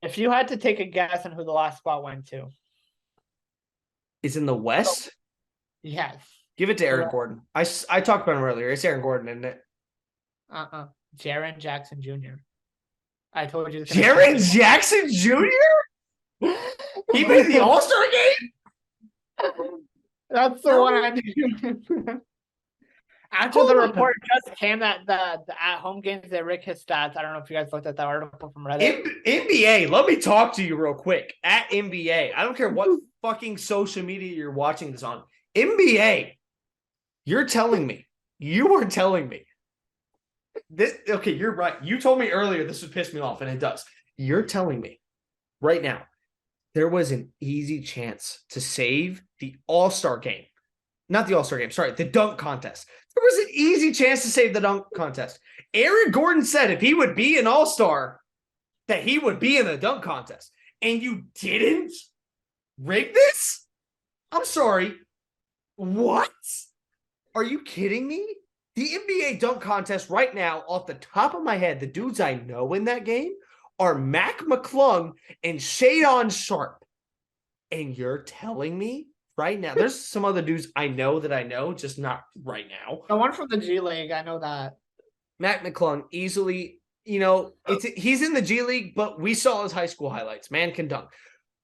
If you had to take a guess on who the last spot went to, It's in the West. yes. Give it to Aaron Gordon. I talked about him earlier. It's Aaron Gordon, isn't it? Jaren Jackson Jr. I told you. Jaren Jackson Jr. He made the All-Star game. That's the one I knew. After the report just came that the at-home games, they rig his stats. I don't know if you guys looked at that article from Reddit. NBA, let me talk to you real quick. At NBA, I don't care what fucking social media you're watching this on. NBA, you're telling me. You were telling me. Okay, you're right. You told me earlier this would piss me off, and it does. You're telling me right now there was an easy chance to save the All-Star game. Not the All-Star game, sorry, the dunk contest. There was an easy chance to save the dunk contest. Aaron Gordon said if he would be an All-Star, that he would be in the dunk contest. And you didn't rig this? I'm sorry. What? Are you kidding me? The NBA dunk contest right now, off the top of my head, the dudes I know in that game are Mac McClung and Shadon Sharp. And you're telling me right now, there's some other dudes I know, just not right now. The one from the G League, I know that. Mac McClung easily, he's in the G League, but we saw his high school highlights. Man can dunk.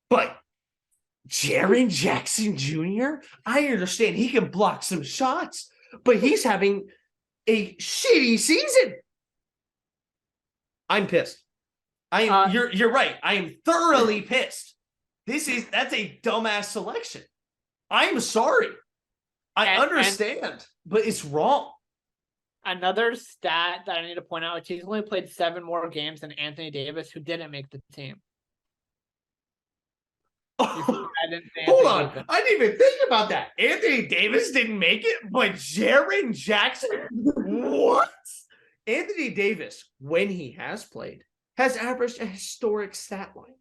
But Jaren Jackson Jr., I understand he can block some shots, but he's having a shitty season. I'm pissed. You're right. I am thoroughly pissed. That's a dumbass selection. I'm sorry. I understand, but it's wrong. Another stat that I need to point out is he's only played 7 more games than Anthony Davis, who didn't make the team. Hold on. I didn't even think about that. Anthony Davis didn't make it, but Jaren Jackson? What? Anthony Davis, when he has played, has averaged a historic stat line.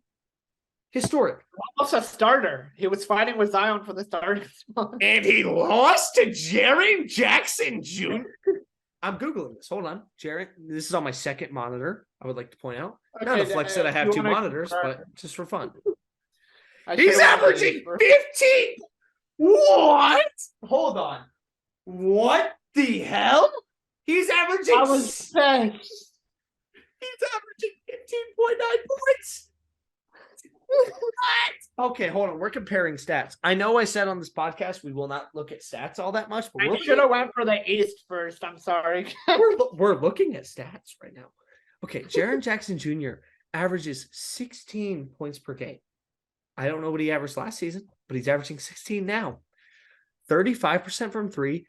Historic. Almost a starter. He was fighting with Zion for the starting spot. And he lost to Jaren Jackson Jr.? I'm Googling this. Hold on. Jaren, this is on my second monitor, I would like to point out. Okay, not a flex that I have 2 monitors, but just for fun. He's averaging 15. What? Hold on. What the hell? He's averaging. I was pissed. He's averaging 15.9 points. What? Okay, hold on. We're comparing stats. I know I said on this podcast we will not look at stats all that much, but I should have went for the East first. I'm sorry. we're looking at stats right now. Okay, Jaren Jackson Jr. averages 16 points per game. I don't know what he averaged last season, but he's averaging 16 now. 35% from 3.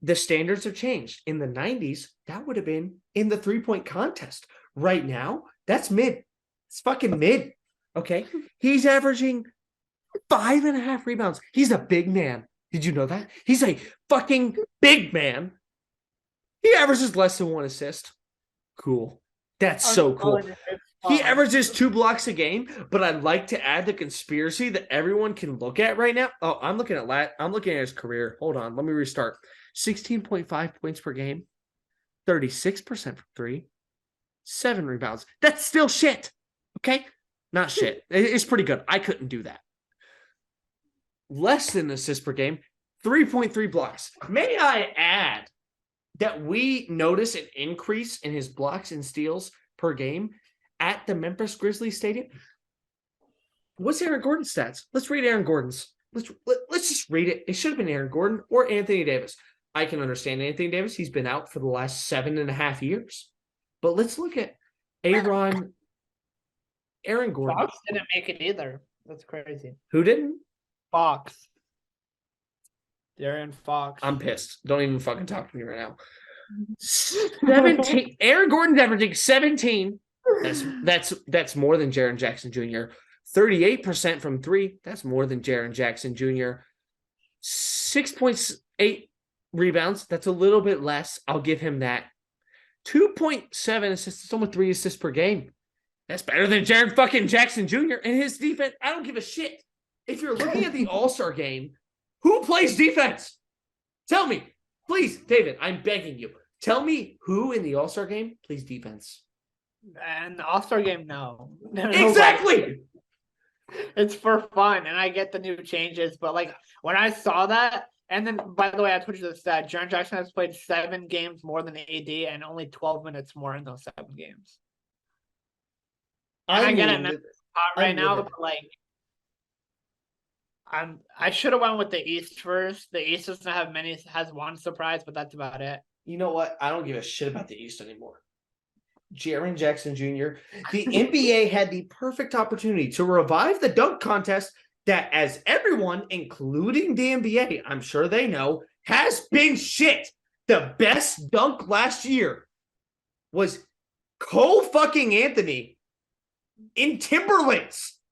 The standards have changed. In the 90s, that would have been in the 3-point contest. Right now, that's mid. It's fucking mid. Okay? He's averaging 5.5 rebounds. He's a big man. Did you know that? He's a fucking big man. He averages less than 1 assist. Cool. That's so cool. He averages 2 blocks a game, but I'd like to add the conspiracy that everyone can look at right now. Oh, I'm looking at his career. Hold on, let me restart. 16.5 points per game, 36% from 3, 7 rebounds. That's still shit. Okay? Not shit. It's pretty good. I couldn't do that. Less than assists per game, 3.3 blocks. May I add that we notice an increase in his blocks and steals per game at the Memphis Grizzlies Stadium? What's Aaron Gordon's stats? Let's read Aaron Gordon's. Let's just read it. It should have been Aaron Gordon or Anthony Davis. I can understand Anthony Davis. He's been out for the last 7.5 years. But let's look at Aaron Gordon. Fox didn't make it either. That's crazy. Who didn't? Fox. De'Aaron Fox. I'm pissed. Don't even fucking talk to me right now. 17. Aaron Gordon's averaging 17. That's more than Jaren Jackson Jr. 38% from 3. That's more than Jaren Jackson Jr. 6.8 rebounds. That's a little bit less. I'll give him that. 2.7 assists. It's almost 3 assists per game. That's better than Jaren fucking Jackson Jr. And his defense. I don't give a shit. If you're looking at the All-Star game, who plays defense? Tell me. Please, David, I'm begging you. Tell me who in the All-Star game plays defense. And the All-Star game, no. No way. Exactly. It's for fun, and I get the new changes, but like when I saw that, and then by the way, I told you the stat: Jaren Jackson has played 7 games more than AD, and only 12 minutes more in those 7 games. And I get it, Memphis is hot right now, but like, I should have went with the East first. The East doesn't have many; has one surprise, but that's about it. You know what? I don't give a shit about the East anymore. Jaren Jackson Jr. The NBA had the perfect opportunity to revive the dunk contest that, as everyone, including the NBA, I'm sure they know, has been shit. The best dunk last year was Cole fucking Anthony in Timberlands.